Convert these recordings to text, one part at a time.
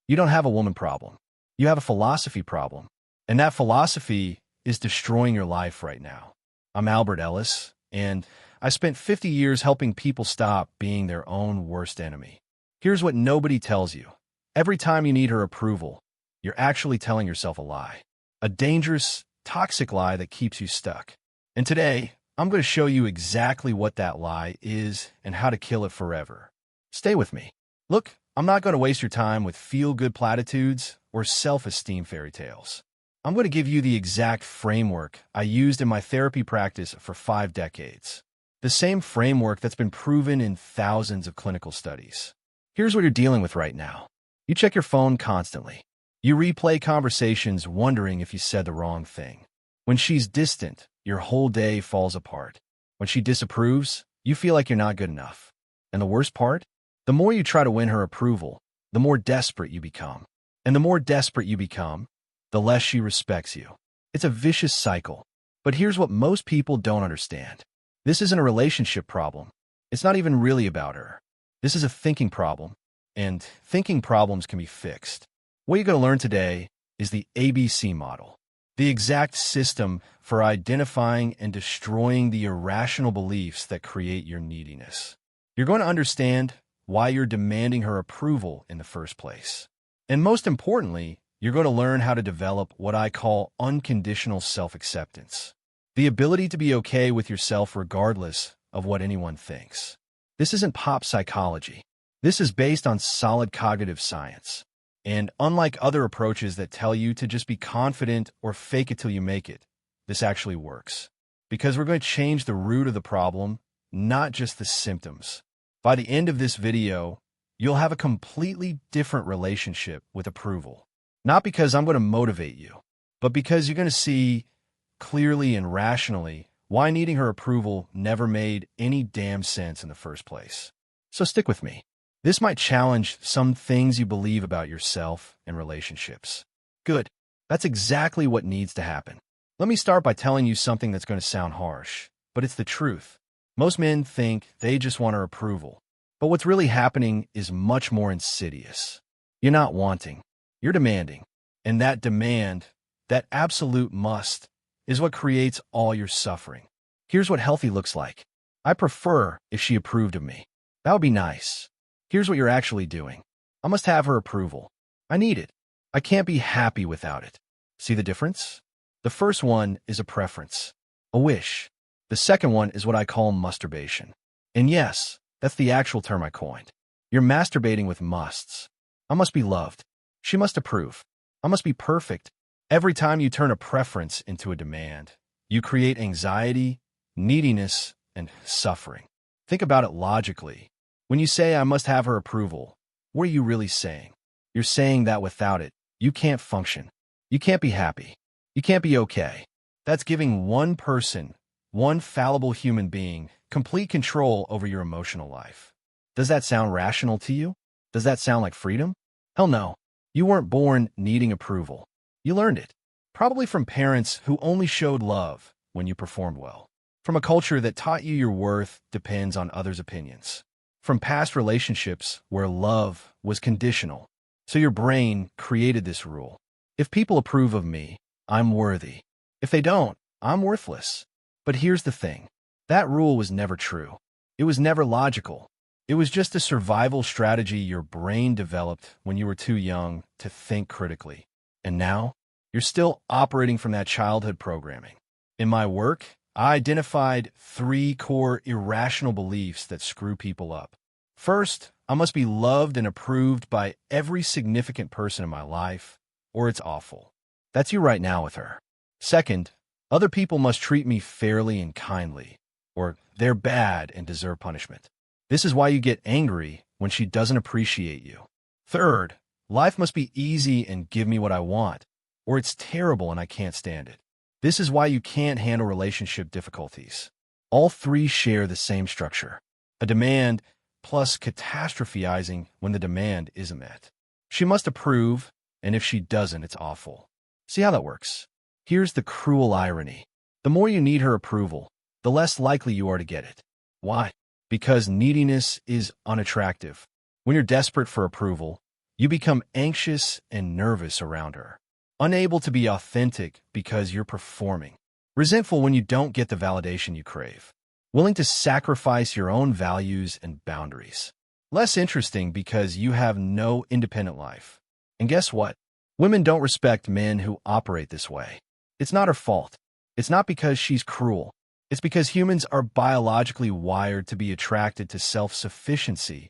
You don't have a woman problem. You have a philosophy problem. And that philosophy is destroying your life right now. I'm Ellis, and I spent 50 years helping people stop being their own worst enemy. Here's what nobody tells you. Every time you need her approval, you're actually telling yourself a lie. A dangerous, toxic lie that keeps you stuck. And today, I'm going to show you exactly what that lie is and how to kill it forever. Stay with me. Look, I'm not going to waste your time with feel-good platitudes or self-esteem fairy tales. I'm going to give you the exact framework I used in my therapy practice for 5 decades. The same framework that's been proven in thousands of clinical studies. Here's what you're dealing with right now. You check your phone constantly. You replay conversations wondering if you said the wrong thing. When she's distant, your whole day falls apart. When she disapproves, you feel like you're not good enough. And the worst part? The more you try to win her approval, the more desperate you become. And the more desperate you become, the less she respects you. It's a vicious cycle. But here's what most people don't understand. This isn't a relationship problem. It's not even really about her. This is a thinking problem. And thinking problems can be fixed. What you're going to learn today is the ABC model. The exact system for identifying and destroying the irrational beliefs that create your neediness. You're going to understand why you're demanding her approval in the first place. And most importantly, you're going to learn how to develop what I call unconditional self-acceptance. The ability to be okay with yourself regardless of what anyone thinks. This isn't pop psychology. This is based on solid cognitive science. And unlike other approaches that tell you to just be confident or fake it till you make it, this actually works. Because we're going to change the root of the problem, not just the symptoms. By the end of this video, you'll have a completely different relationship with approval. Not because I'm going to motivate you, but because you're going to see clearly and rationally why needing her approval never made any damn sense in the first place. So stick with me. This might challenge some things you believe about yourself and relationships. Good. That's exactly what needs to happen. Let me start by telling you something that's going to sound harsh, but it's the truth. Most men think they just want her approval. But what's really happening is much more insidious. You're not wanting. You're demanding. And that demand, that absolute must, is what creates all your suffering. Here's what healthy looks like. I prefer if she approved of me. That would be nice. Here's what you're actually doing. I must have her approval. I need it. I can't be happy without it. See the difference? The first one is a preference, a wish. The second one is what I call masturbation. And yes, that's the actual term I coined. You're masturbating with musts. I must be loved. She must approve. I must be perfect. Every time you turn a preference into a demand, you create anxiety, neediness, and suffering. Think about it logically. When you say, I must have her approval, what are you really saying? You're saying that without it, you can't function. You can't be happy. You can't be okay. That's giving one person, one fallible human being, complete control over your emotional life. Does that sound rational to you? Does that sound like freedom? Hell no. You weren't born needing approval. You learned it. Probably from parents who only showed love when you performed well. From a culture that taught you your worth depends on others' opinions. From past relationships where love was conditional. So your brain created this rule. If people approve of me, I'm worthy. If they don't, I'm worthless. But here's the thing. That rule was never true. It was never logical. It was just a survival strategy your brain developed when you were too young to think critically. And now, you're still operating from that childhood programming. In my work, I identified 3 core irrational beliefs that screw people up. First, I must be loved and approved by every significant person in my life, or it's awful. That's you right now with her. Second, other people must treat me fairly and kindly, or they're bad and deserve punishment. This is why you get angry when she doesn't appreciate you. Third, life must be easy and give me what I want, or it's terrible and I can't stand it. This is why you can't handle relationship difficulties. All 3 share the same structure. A demand plus catastrophizing when the demand isn't met. She must approve, and if she doesn't, it's awful. See how that works? Here's the cruel irony. The more you need her approval, the less likely you are to get it. Why? Because neediness is unattractive. When you're desperate for approval, You become anxious and nervous around her, unable to be authentic because you're performing, resentful when you don't get the validation you crave, willing to sacrifice your own values and boundaries, less interesting because you have no independent life. And guess what? Women don't respect men who operate this way. It's not her fault. It's not because she's cruel. It's because humans are biologically wired to be attracted to self-sufficiency,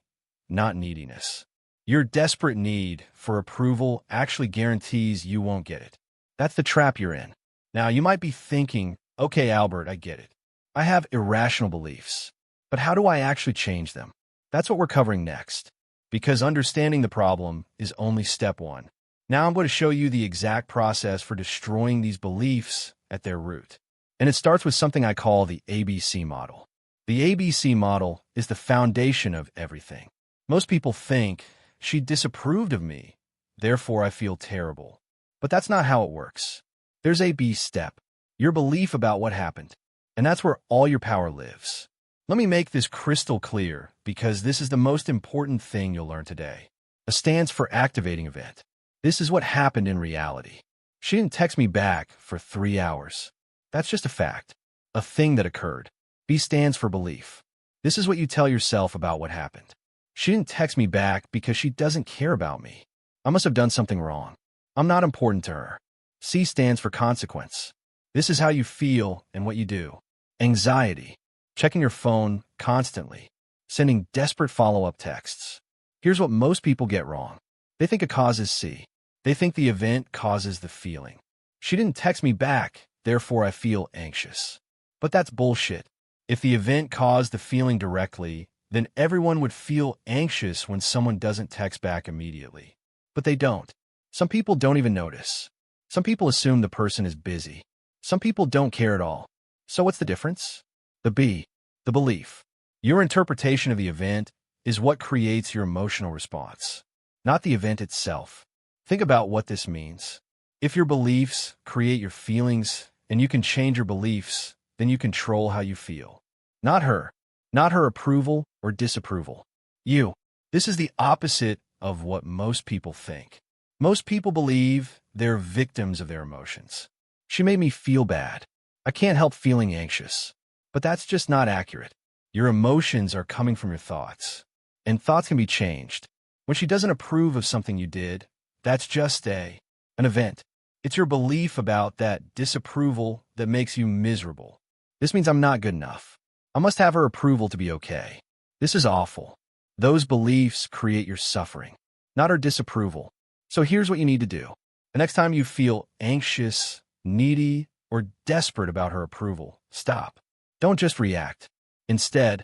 not neediness. Your desperate need for approval actually guarantees you won't get it. That's the trap you're in. Now, you might be thinking, okay, Albert, I get it. I have irrational beliefs, but how do I actually change them? That's what we're covering next, because understanding the problem is only step one. Now I'm going to show you the exact process for destroying these beliefs at their root. And it starts with something I call the ABC model. The ABC model is the foundation of everything. Most people think, she disapproved of me, therefore I feel terrible. But that's not how it works. There's a B step, your belief about what happened. And that's where all your power lives. Let me make this crystal clear, because this is the most important thing you'll learn today. A stands for activating event. This is what happened in reality. She didn't text me back for 3 hours. That's just a fact, a thing that occurred. B stands for belief. This is what you tell yourself about what happened. She didn't text me back because she doesn't care about me. I must have done something wrong. I'm not important to her. C stands for consequence. This is how you feel and what you do. Anxiety. Checking your phone constantly. Sending desperate follow-up texts. Here's what most people get wrong. They think a cause is C. They think the event causes the feeling. She didn't text me back, therefore I feel anxious. But that's bullshit. If the event caused the feeling directly, then everyone would feel anxious when someone doesn't text back immediately. But they don't. Some people don't even notice. Some people assume the person is busy. Some people don't care at all. So what's the difference? The B, the belief. Your interpretation of the event is what creates your emotional response, not the event itself. Think about what this means. If your beliefs create your feelings and you can change your beliefs, then you control how you feel. Not her. Not her approval or disapproval. You. This is the opposite of what most people think. Most people believe they're victims of their emotions. She made me feel bad. I can't help feeling anxious. But that's just not accurate. Your emotions are coming from your thoughts. And thoughts can be changed. When she doesn't approve of something you did, that's just an event. It's your belief about that disapproval that makes you miserable. This means I'm not good enough. I must have her approval to be okay. This is awful. Those beliefs create your suffering, not her disapproval. So here's what you need to do. The next time you feel anxious, needy, or desperate about her approval, stop. Don't just react. Instead,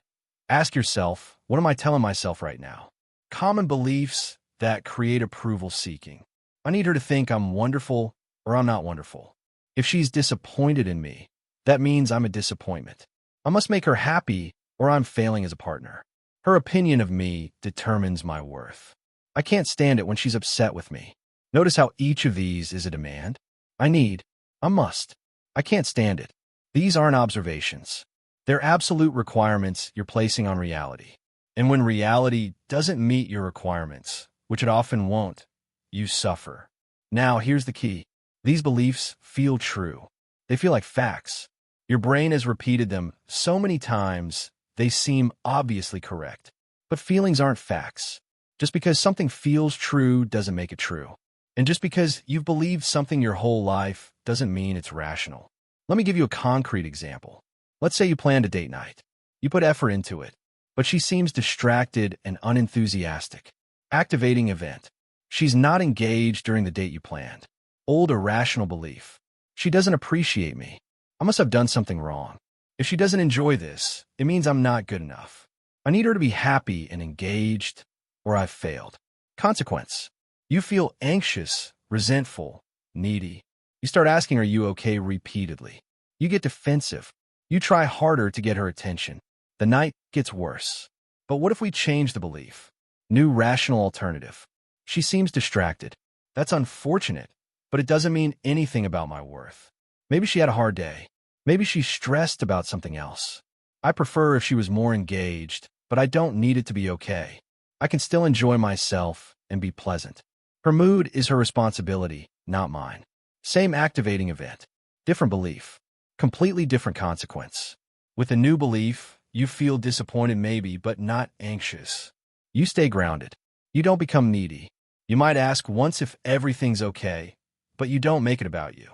ask yourself, what am I telling myself right now? Common beliefs that create approval seeking. I need her to think I'm wonderful or I'm not wonderful. If she's disappointed in me, that means I'm a disappointment. I must make her happy or I'm failing as a partner. Her opinion of me determines my worth. I can't stand it when she's upset with me. Notice how each of these is a demand. I need. I must. I can't stand it. These aren't observations. They're absolute requirements you're placing on reality. And when reality doesn't meet your requirements, which it often won't, you suffer. Now, here's the key. These beliefs feel true. They feel like facts. Your brain has repeated them so many times, they seem obviously correct. But feelings aren't facts. Just because something feels true doesn't make it true. And just because you've believed something your whole life doesn't mean it's rational. Let me give you a concrete example. Let's say you planned a date night. You put effort into it, but she seems distracted and unenthusiastic. Activating event. She's not engaged during the date you planned. Old irrational belief. She doesn't appreciate me. I must have done something wrong. If she doesn't enjoy this, it means I'm not good enough. I need her to be happy and engaged, or I've failed. Consequence. You feel anxious, resentful, needy. You start asking, are you okay repeatedly? You get defensive. You try harder to get her attention. The night gets worse. But what if we change the belief? New rational alternative. She seems distracted. That's unfortunate, but it doesn't mean anything about my worth. Maybe she had a hard day. Maybe she's stressed about something else. I prefer if she was more engaged, but I don't need it to be okay. I can still enjoy myself and be pleasant. Her mood is her responsibility, not mine. Same activating event. Different belief. Completely different consequence. With a new belief, you feel disappointed maybe, but not anxious. You stay grounded. You don't become needy. You might ask once if everything's okay, but you don't make it about you.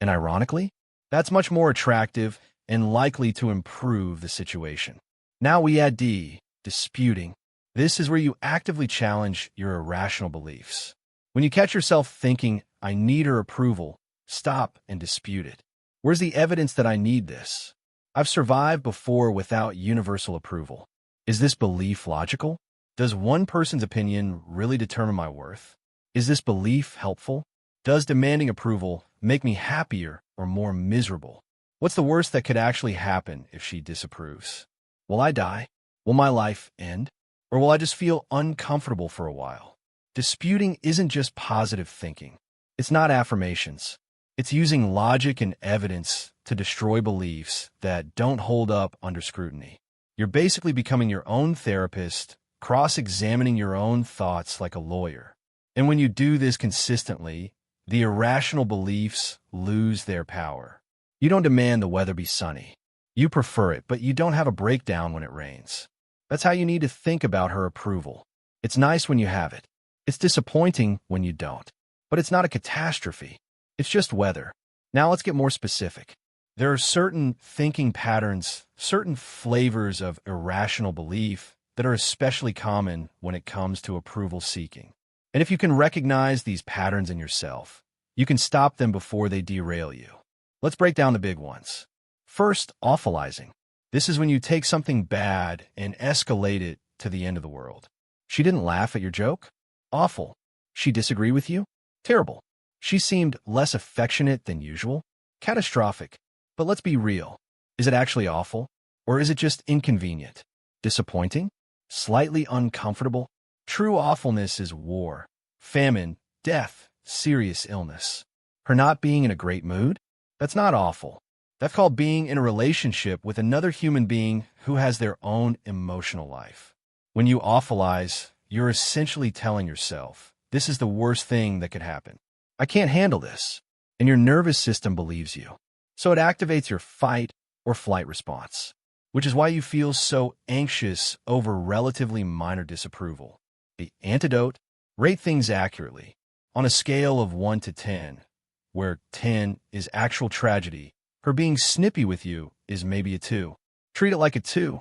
And ironically, that's much more attractive and likely to improve the situation. Now we add D, disputing. This is where you actively challenge your irrational beliefs. When you catch yourself thinking, I need her approval, stop and dispute it. Where's the evidence that I need this? I've survived before without universal approval. Is this belief logical? Does one person's opinion really determine my worth? Is this belief helpful? Does demanding approval make me happier or more miserable? What's the worst that could actually happen if she disapproves? Will I die? Will my life end? Or will I just feel uncomfortable for a while? Disputing isn't just positive thinking. It's not affirmations. It's using logic and evidence to destroy beliefs that don't hold up under scrutiny. You're basically becoming your own therapist, cross-examining your own thoughts like a lawyer. And when you do this consistently, the irrational beliefs lose their power. You don't demand the weather be sunny. You prefer it, but you don't have a breakdown when it rains. That's how you need to think about her approval. It's nice when you have it. It's disappointing when you don't. But it's not a catastrophe. It's just weather. Now let's get more specific. There are certain thinking patterns, certain flavors of irrational belief that are especially common when it comes to approval seeking. And if you can recognize these patterns in yourself, you can stop them before they derail you. Let's break down the big ones. First, awfulizing. This is when you take something bad and escalate it to the end of the world. She didn't laugh at your joke? Awful. She disagreed with you? Terrible. She seemed less affectionate than usual? Catastrophic. But let's be real. Is it actually awful? Or is it just inconvenient? Disappointing? Slightly uncomfortable? True awfulness is war, famine, death, serious illness. Her not being in a great mood? That's not awful. That's called being in a relationship with another human being who has their own emotional life. When you awfulize, you're essentially telling yourself, this is the worst thing that could happen. I can't handle this. And your nervous system believes you. So it activates your fight or flight response, which is why you feel so anxious over relatively minor disapproval. The antidote: rate things accurately. On a scale of 1 to 10, where 10 is actual tragedy, her being snippy with you is maybe a 2. Treat it like a 2,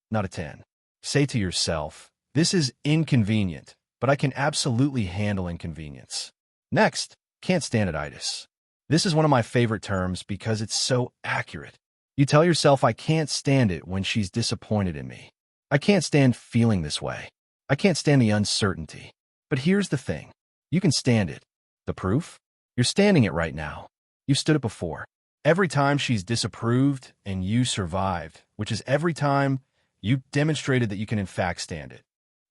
not a 10. Say to yourself, this is inconvenient, but I can absolutely handle inconvenience. Next, can't stand it-itis. This is one of my favorite terms because it's so accurate. You tell yourself, I can't stand it when she's disappointed in me. I can't stand feeling this way. I can't stand the uncertainty. But here's the thing. You can stand it. The proof? You're standing it right now. You've stood it before. Every time she's disapproved and you survived, which is every time you demonstrated that you can in fact stand it.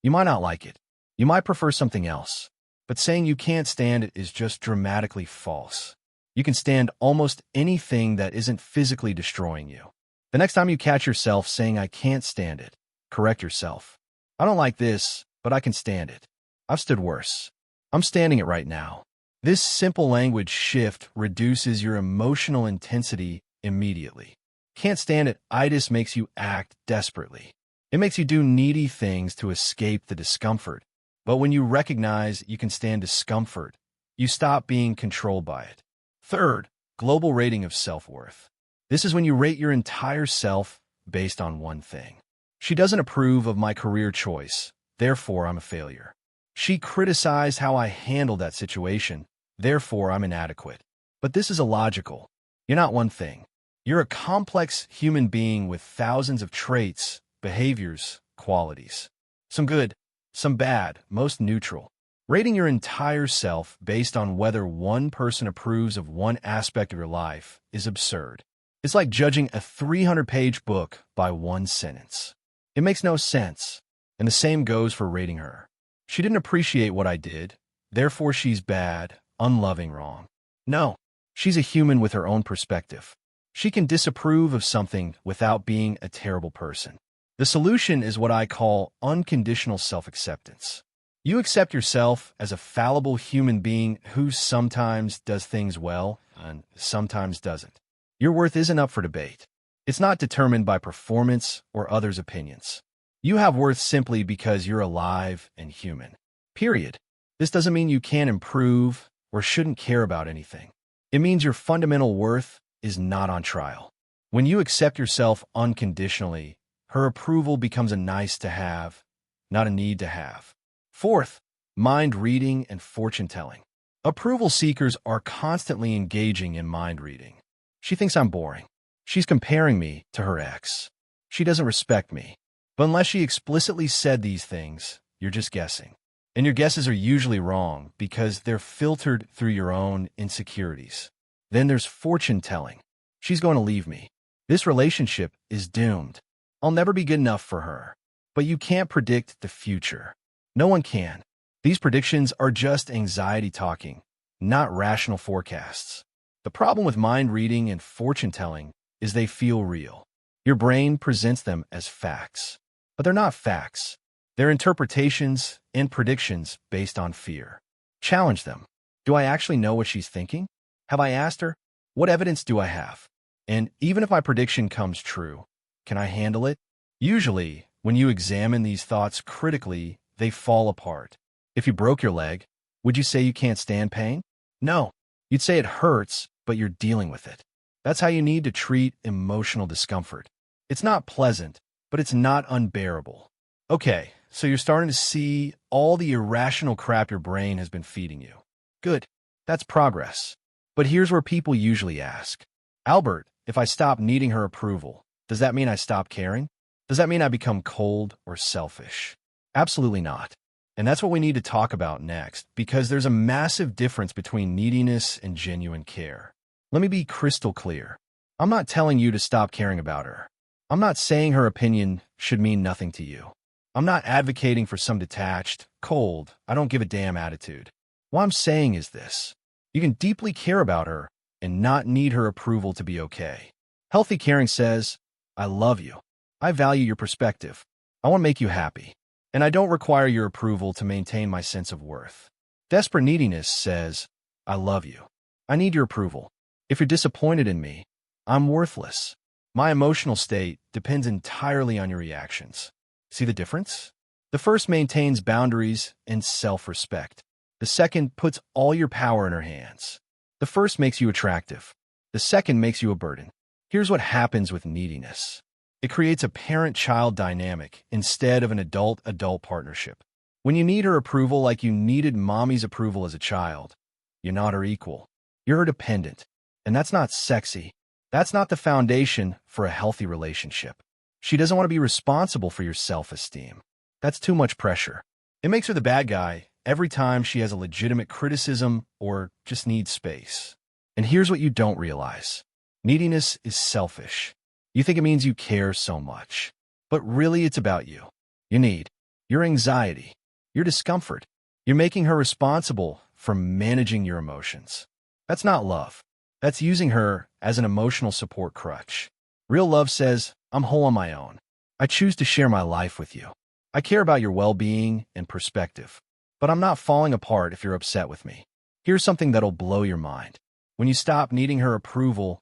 You might not like it. You might prefer something else. But saying you can't stand it is just dramatically false. You can stand almost anything that isn't physically destroying you. The next time you catch yourself saying, I can't stand it, correct yourself. I don't like this, but I can stand it. I've stood worse. I'm standing it right now. This simple language shift reduces your emotional intensity immediately. Can't stand it-itis makes you act desperately. It makes you do needy things to escape the discomfort. But when you recognize you can stand discomfort, you stop being controlled by it. Third, global rating of self-worth. This is when you rate your entire self based on one thing. She doesn't approve of my career choice, therefore I'm a failure. She criticized how I handled that situation, therefore I'm inadequate. But this is illogical. You're not one thing. You're a complex human being with thousands of traits, behaviors, qualities. Some good, some bad, most neutral. Rating your entire self based on whether one person approves of one aspect of your life is absurd. It's like judging a 300-page book by one sentence. It makes no sense. And the same goes for rating her. She didn't appreciate what I did, therefore she's bad, unloving, wrong. No, she's a human with her own perspective. She can disapprove of something without being a terrible person. The solution is what I call unconditional self-acceptance. You accept yourself as a fallible human being who sometimes does things well and sometimes doesn't. Your worth isn't up for debate. It's not determined by performance or others' opinions. You have worth simply because you're alive and human. Period. This doesn't mean you can't improve or shouldn't care about anything. It means your fundamental worth is not on trial. When you accept yourself unconditionally, her approval becomes a nice to have, not a need to have. Fourth, mind reading and fortune telling. Approval seekers are constantly engaging in mind reading. She thinks I'm boring. She's comparing me to her ex. She doesn't respect me. But unless she explicitly said these things, you're just guessing. And your guesses are usually wrong because they're filtered through your own insecurities. Then there's fortune telling. She's going to leave me. This relationship is doomed. I'll never be good enough for her. But you can't predict the future. No one can. These predictions are just anxiety talking, not rational forecasts. The problem with mind reading and fortune telling is they feel real. Your brain presents them as facts. But they're not facts. They're interpretations and predictions based on fear. Challenge them. Do I actually know what she's thinking? Have I asked her? What evidence do I have? And even if my prediction comes true, can I handle it? Usually, when you examine these thoughts critically, they fall apart. If you broke your leg, would you say you can't stand pain? No. You'd say it hurts, but you're dealing with it. That's how you need to treat emotional discomfort. It's not pleasant, but it's not unbearable. Okay, so you're starting to see all the irrational crap your brain has been feeding you. Good. That's progress. But here's where people usually ask, Albert, if I stop needing her approval, does that mean I stop caring? Does that mean I become cold or selfish? Absolutely not. And that's what we need to talk about next, because there's a massive difference between neediness and genuine care. Let me be crystal clear. I'm not telling you to stop caring about her. I'm not saying her opinion should mean nothing to you. I'm not advocating for some detached, cold, I don't give a damn attitude. What I'm saying is this. You can deeply care about her and not need her approval to be okay. Healthy caring says, I love you. I value your perspective. I want to make you happy. And I don't require your approval to maintain my sense of worth. Desperate neediness says, I love you. I need your approval. If you're disappointed in me, I'm worthless. My emotional state depends entirely on your reactions. See the difference? The first maintains boundaries and self-respect. The second puts all your power in her hands. The first makes you attractive. The second makes you a burden. Here's what happens with neediness. It creates a parent-child dynamic instead of an adult-adult partnership. When you need her approval like you needed mommy's approval as a child, you're not her equal. You're her dependent. And that's not sexy. That's not the foundation for a healthy relationship. She doesn't want to be responsible for your self-esteem. That's too much pressure. It makes her the bad guy every time she has a legitimate criticism or just needs space. And here's what you don't realize. Neediness is selfish. You think it means you care so much. But really it's about you. Your need, your anxiety, your discomfort. You're making her responsible for managing your emotions. That's not love. That's using her as an emotional support crutch. Real love says, I'm whole on my own. I choose to share my life with you. I care about your well-being and perspective. But I'm not falling apart if you're upset with me. Here's something that'll blow your mind. When you stop needing her approval,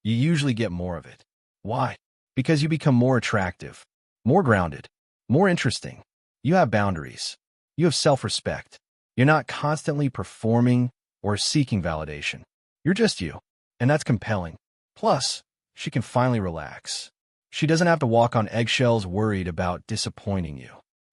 you usually get more of it. Why? Because you become more attractive, more grounded, more interesting. You have boundaries. You have self-respect. You're not constantly performing or seeking validation. You're just you, and that's compelling. Plus, she can finally relax. She doesn't have to walk on eggshells worried about disappointing you.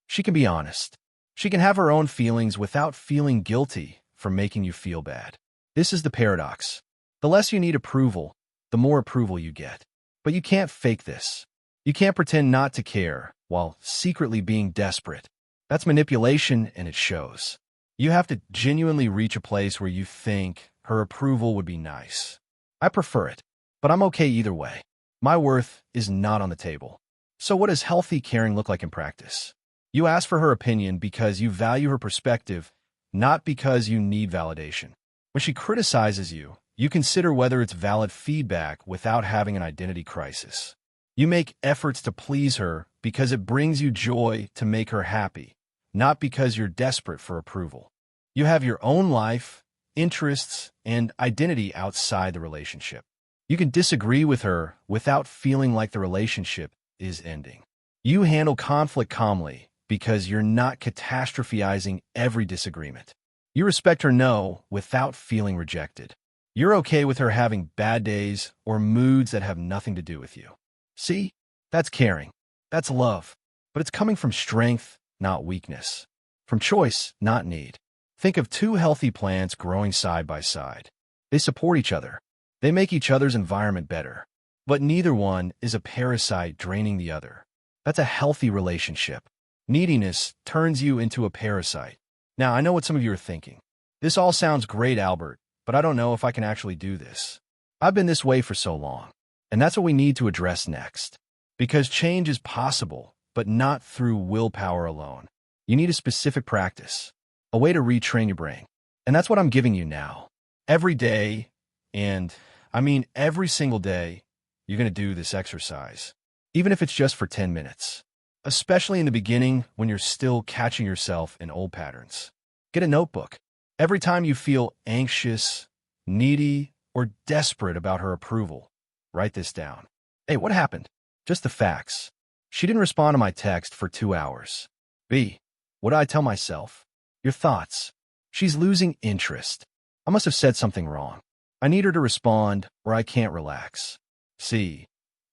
She can be honest. She can have her own feelings without feeling guilty for making you feel bad. This is the paradox. The less you need approval, the more approval you get. But you can't fake this. You can't pretend not to care while secretly being desperate. That's manipulation, and it shows. You have to genuinely reach a place where you think her approval would be nice. I prefer it, but I'm okay either way. My worth is not on the table. So what does healthy caring look like in practice? You ask for her opinion because you value her perspective, not because you need validation. When she criticizes you, you consider whether it's valid feedback without having an identity crisis. You make efforts to please her because it brings you joy to make her happy, not because you're desperate for approval. You have your own life, interests, and identity outside the relationship. You can disagree with her without feeling like the relationship is ending. You handle conflict calmly because you're not catastrophizing every disagreement. You respect her no without feeling rejected. You're okay with her having bad days or moods that have nothing to do with you. See? That's caring. That's love. But it's coming from strength, not weakness. From choice, not need. Think of two healthy plants growing side by side. They support each other. They make each other's environment better. But neither one is a parasite draining the other. That's a healthy relationship. Neediness turns you into a parasite. Now, I know what some of you are thinking. This all sounds great, Albert, but I don't know if I can actually do this. I've been this way for so long. And that's what we need to address next. Because change is possible, but not through willpower alone. You need a specific practice, a way to retrain your brain. And that's what I'm giving you now. Every day, and I mean every single day, you're going to do this exercise, even if it's just for 10 minutes. Especially in the beginning when you're still catching yourself in old patterns. Get a notebook. Every time you feel anxious, needy, or desperate about her approval, write this down. Hey, what happened? Just the facts. She didn't respond to my text for 2 hours. B. What did I tell myself? Your thoughts. She's losing interest. I must have said something wrong. I need her to respond or I can't relax. C.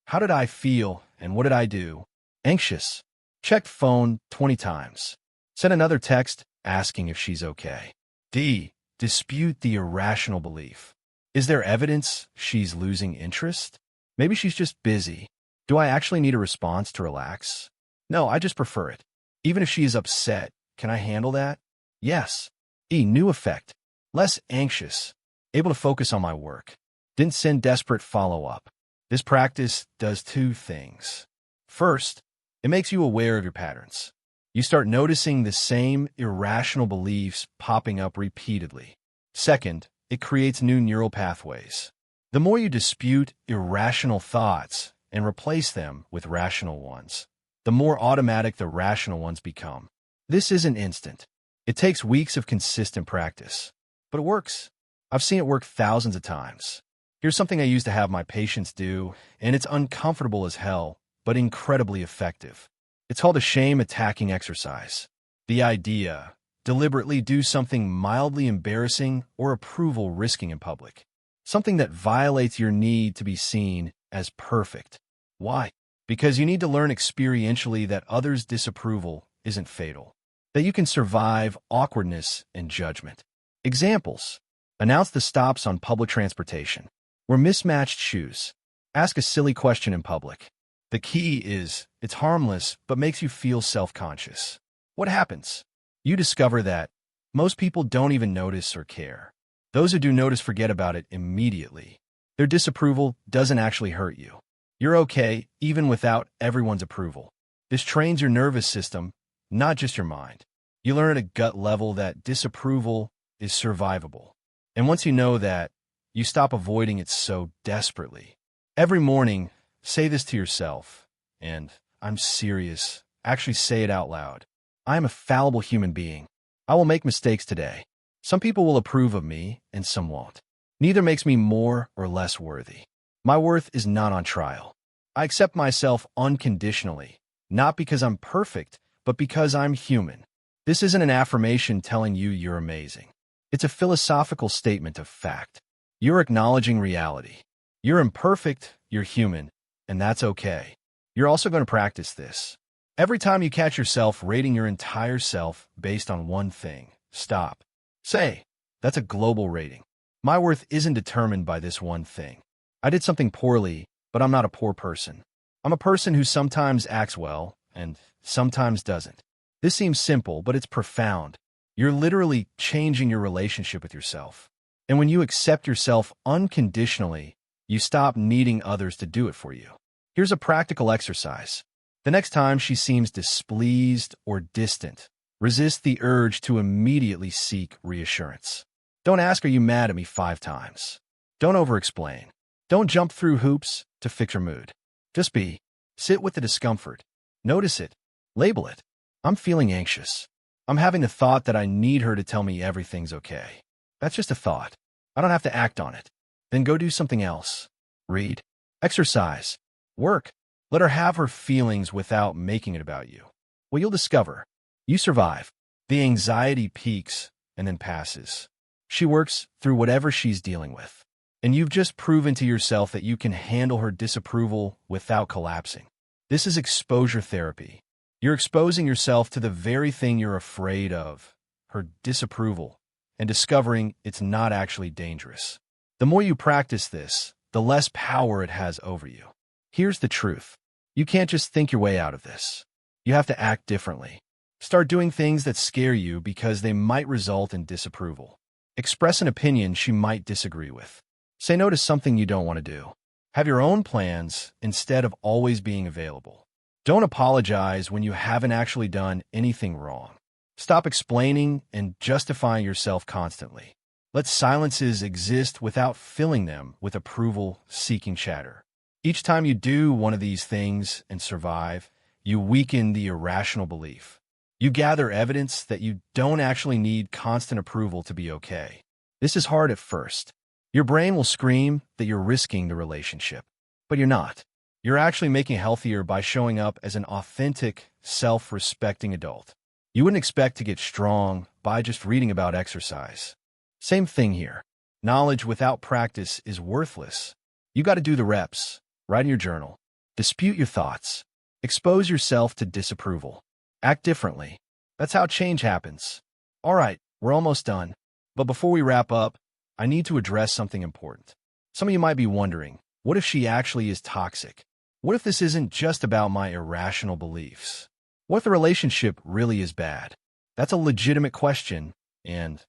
How did I feel and what did I do? Anxious. Checked phone 20 times. Sent another text asking if she's okay. D. Dispute the irrational belief. Is there evidence she's losing interest? Maybe she's just busy. Do I actually need a response to relax? No, I just prefer it. Even if she is upset, can I handle that? Yes. E. New effect. Less anxious. Able to focus on my work. Didn't send desperate follow-up. This practice does two things. First, it makes you aware of your patterns. You start noticing the same irrational beliefs popping up repeatedly. Second, it creates new neural pathways. The more you dispute irrational thoughts and replace them with rational ones, the more automatic the rational ones become. This isn't instant. It takes weeks of consistent practice. But it works. I've seen it work thousands of times. Here's something I used to have my patients do, and it's uncomfortable as hell, but incredibly effective. It's called a shame attacking exercise. The idea, deliberately do something mildly embarrassing or approval risking in public. Something that violates your need to be seen as perfect. Why? Because you need to learn experientially that others' disapproval isn't fatal. That you can survive awkwardness and judgment. Examples. Announce the stops on public transportation. Wear mismatched shoes. Ask a silly question in public. The key is, it's harmless, but makes you feel self-conscious. What happens? You discover that most people don't even notice or care. Those who do notice forget about it immediately. Their disapproval doesn't actually hurt you. You're okay, even without everyone's approval. This trains your nervous system, not just your mind. You learn at a gut level that disapproval is survivable. And once you know that, you stop avoiding it so desperately. Every morning, say this to yourself, and I'm serious. Actually say it out loud. I am a fallible human being. I will make mistakes today. Some people will approve of me, and some won't. Neither makes me more or less worthy. My worth is not on trial. I accept myself unconditionally, not because I'm perfect, but because I'm human. This isn't an affirmation telling you you're amazing. It's a philosophical statement of fact. You're acknowledging reality. You're imperfect, you're human, and that's okay. You're also going to practice this. Every time you catch yourself rating your entire self based on one thing, stop. Say, that's a global rating. My worth isn't determined by this one thing. I did something poorly, but I'm not a poor person. I'm a person who sometimes acts well and sometimes doesn't. This seems simple, but it's profound. You're literally changing your relationship with yourself. And when you accept yourself unconditionally, you stop needing others to do it for you. Here's a practical exercise. The next time she seems displeased or distant, resist the urge to immediately seek reassurance. Don't ask, "Are you mad at me?" 5 times. Don't over-explain. Don't jump through hoops to fix your mood. Just be. Sit with the discomfort. Notice it. Label it. I'm feeling anxious. I'm having the thought that I need her to tell me everything's okay. That's just a thought. I don't have to act on it. Then go do something else. Read. Exercise. Work. Let her have her feelings without making it about you. What you'll discover, you survive. The anxiety peaks and then passes. She works through whatever she's dealing with. And you've just proven to yourself that you can handle her disapproval without collapsing. This is exposure therapy. You're exposing yourself to the very thing you're afraid of, her disapproval, and discovering it's not actually dangerous. The more you practice this, the less power it has over you. Here's the truth. You can't just think your way out of this. You have to act differently. Start doing things that scare you because they might result in disapproval. Express an opinion she might disagree with. Say no to something you don't want to do. Have your own plans instead of always being available. Don't apologize when you haven't actually done anything wrong. Stop explaining and justifying yourself constantly. Let silences exist without filling them with approval-seeking chatter. Each time you do one of these things and survive, you weaken the irrational belief. You gather evidence that you don't actually need constant approval to be okay. This is hard at first. Your brain will scream that you're risking the relationship, but you're not. You're actually making it healthier by showing up as an authentic, self-respecting adult. You wouldn't expect to get strong by just reading about exercise. Same thing here. Knowledge without practice is worthless. You got to do the reps. Write in your journal. Dispute your thoughts. Expose yourself to disapproval. Act differently. That's how change happens. All right, we're almost done. But before we wrap up, I need to address something important. Some of you might be wondering, what if she actually is toxic? What if this isn't just about my irrational beliefs? What if the relationship really is bad? That's a legitimate question, and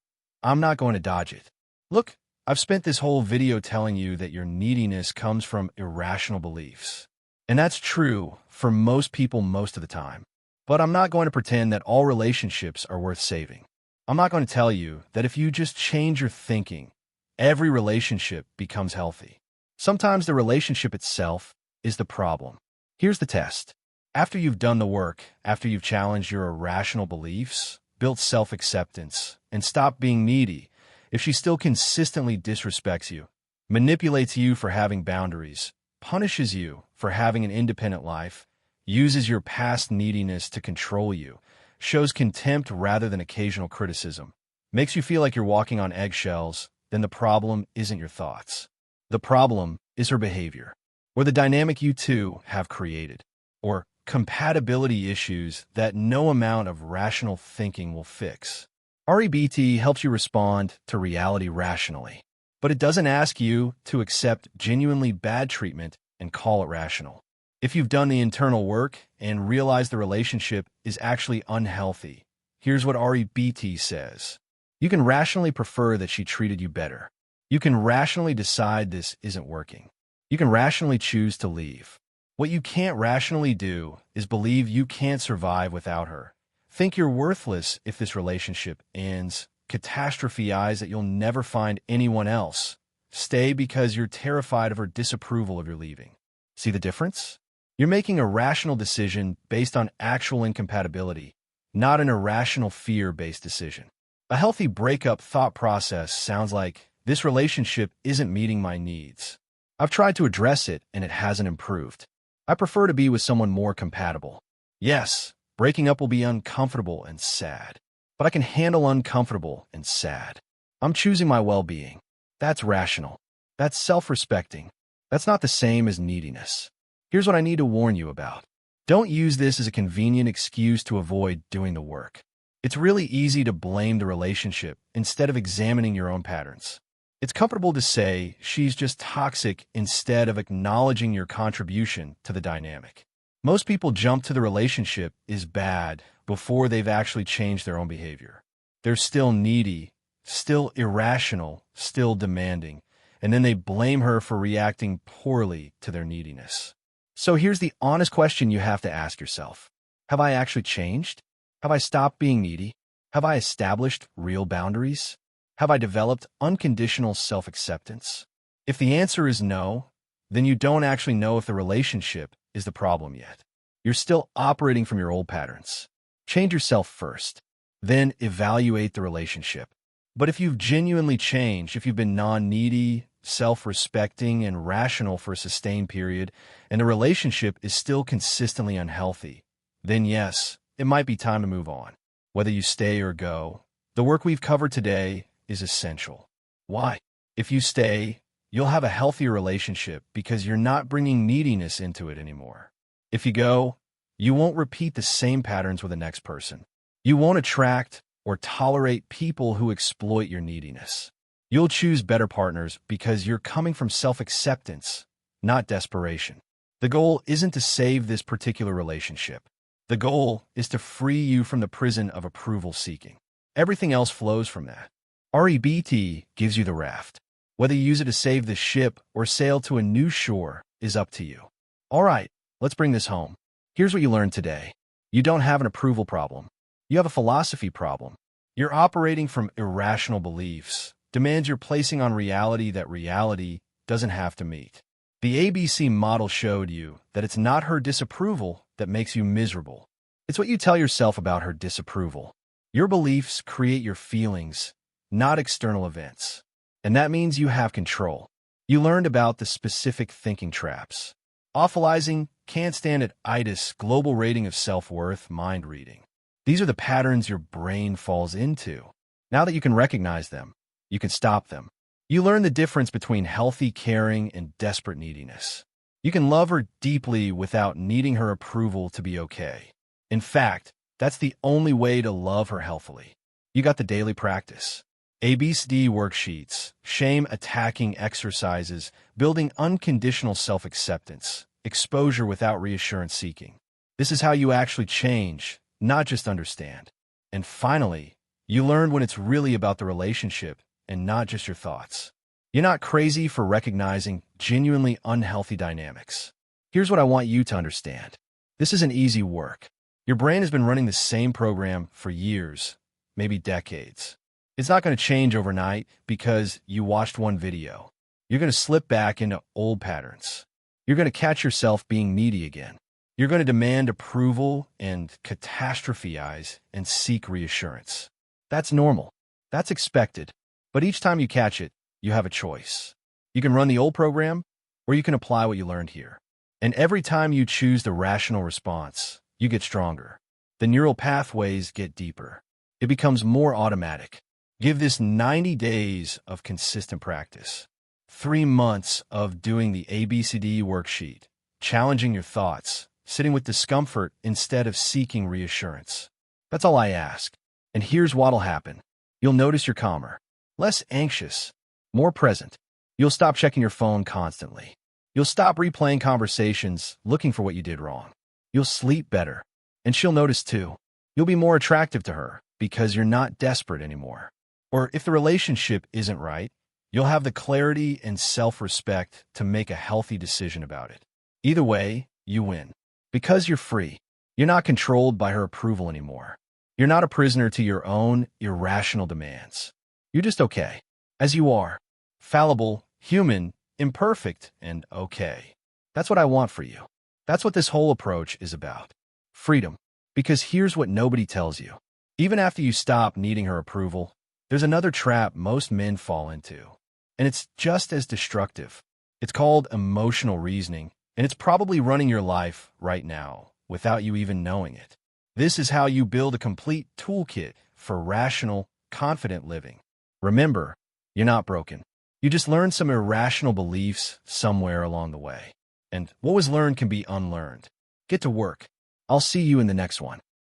I'm not going to dodge it. Look, I've spent this whole video telling you that your neediness comes from irrational beliefs. And that's true for most people most of the time. But I'm not going to pretend that all relationships are worth saving. I'm not going to tell you that if you just change your thinking, every relationship becomes healthy. Sometimes the relationship itself is the problem. Here's the test. After you've done the work, after you've challenged your irrational beliefs, built self-acceptance, and stopped being needy, if she still consistently disrespects you, manipulates you for having boundaries, punishes you for having an independent life, uses your past neediness to control you, shows contempt rather than occasional criticism, makes you feel like you're walking on eggshells, then the problem isn't your thoughts. The problem is her behavior, or the dynamic you two have created, or compatibility issues that no amount of rational thinking will fix. REBT helps you respond to reality rationally, but it doesn't ask you to accept genuinely bad treatment and call it rational. If you've done the internal work and realized the relationship is actually unhealthy, here's what REBT says. You can rationally prefer that she treated you better. You can rationally decide this isn't working. You can rationally choose to leave. What you can't rationally do is believe you can't survive without her. Think you're worthless if this relationship ends. Catastrophize that you'll never find anyone else. Stay because you're terrified of her disapproval of your leaving. See the difference? You're making a rational decision based on actual incompatibility, not an irrational fear-based decision. A healthy breakup thought process sounds like, this relationship isn't meeting my needs. I've tried to address it and it hasn't improved. I prefer to be with someone more compatible. Yes, breaking up will be uncomfortable and sad, but I can handle uncomfortable and sad. I'm choosing my well-being. That's rational. That's self-respecting. That's not the same as neediness. Here's what I need to warn you about. Don't use this as a convenient excuse to avoid doing the work. It's really easy to blame the relationship instead of examining your own patterns. It's comfortable to say she's just toxic instead of acknowledging your contribution to the dynamic. Most people jump to the relationship is bad before they've actually changed their own behavior. They're still needy, still irrational, still demanding, and then they blame her for reacting poorly to their neediness. So here's the honest question you have to ask yourself. Have I actually changed? Have I stopped being needy? Have I established real boundaries? Have I developed unconditional self-acceptance? If the answer is no, then you don't actually know if the relationship is the problem yet. You're still operating from your old patterns. Change yourself first. Then evaluate the relationship. But if you've genuinely changed, if you've been non-needy, self-respecting, and rational for a sustained period, and the relationship is still consistently unhealthy, then yes, it might be time to move on. Whether you stay or go, the work we've covered today is essential. Why? If you stay, you'll have a healthier relationship because you're not bringing neediness into it anymore. If you go, you won't repeat the same patterns with the next person. You won't attract or tolerate people who exploit your neediness. You'll choose better partners because you're coming from self-acceptance, not desperation. The goal isn't to save this particular relationship. The goal is to free you from the prison of approval seeking. Everything else flows from that. REBT gives you the raft. Whether you use it to save the ship or sail to a new shore is up to you. All right, let's bring this home. Here's what you learned today. You don't have an approval problem. You have a philosophy problem. You're operating from irrational beliefs, demands you're placing on reality that reality doesn't have to meet. The ABC model showed you that it's not her disapproval that makes you miserable. It's what you tell yourself about her disapproval. Your beliefs create your feelings, not external events. And that means you have control. You learned about the specific thinking traps. Awfulizing, can't stand it, itis, global rating of self-worth, mind reading. These are the patterns your brain falls into. Now that you can recognize them, you can stop them. You learn the difference between healthy caring and desperate neediness. You can love her deeply without needing her approval to be okay. In fact, that's the only way to love her healthily. You got the daily practice. ABCD worksheets, shame-attacking exercises, building unconditional self-acceptance, exposure without reassurance seeking. This is how you actually change, not just understand. And finally, you learn when it's really about the relationship and not just your thoughts. You're not crazy for recognizing genuinely unhealthy dynamics. Here's what I want you to understand. This isn't easy work. Your brain has been running the same program for years, maybe decades. It's not going to change overnight because you watched one video. You're going to slip back into old patterns. You're going to catch yourself being needy again. You're going to demand approval and catastrophize and seek reassurance. That's normal. That's expected. But each time you catch it, you have a choice. You can run the old program, or you can apply what you learned here. And every time you choose the rational response, you get stronger. The neural pathways get deeper. It becomes more automatic. Give this 90 days of consistent practice. 3 months of doing the ABCD worksheet, challenging your thoughts, sitting with discomfort instead of seeking reassurance. That's all I ask. And here's what'll happen. You'll notice you're calmer, less anxious, more present. You'll stop checking your phone constantly. You'll stop replaying conversations, looking for what you did wrong. You'll sleep better. And she'll notice too. You'll be more attractive to her because you're not desperate anymore. Or if the relationship isn't right, you'll have the clarity and self-respect to make a healthy decision about it. Either way, you win. Because you're free. You're not controlled by her approval anymore. You're not a prisoner to your own irrational demands. You're just okay. As you are. Fallible, human, imperfect, and okay. That's what I want for you. That's what this whole approach is about. Freedom. Because here's what nobody tells you. Even after you stop needing her approval, there's another trap most men fall into. And it's just as destructive. It's called emotional reasoning, and it's probably running your life right now without you even knowing it. This is how you build a complete toolkit for rational, confident living. Remember, you're not broken. You just learned some irrational beliefs somewhere along the way. And what was learned can be unlearned. Get to work. I'll see you in the next one.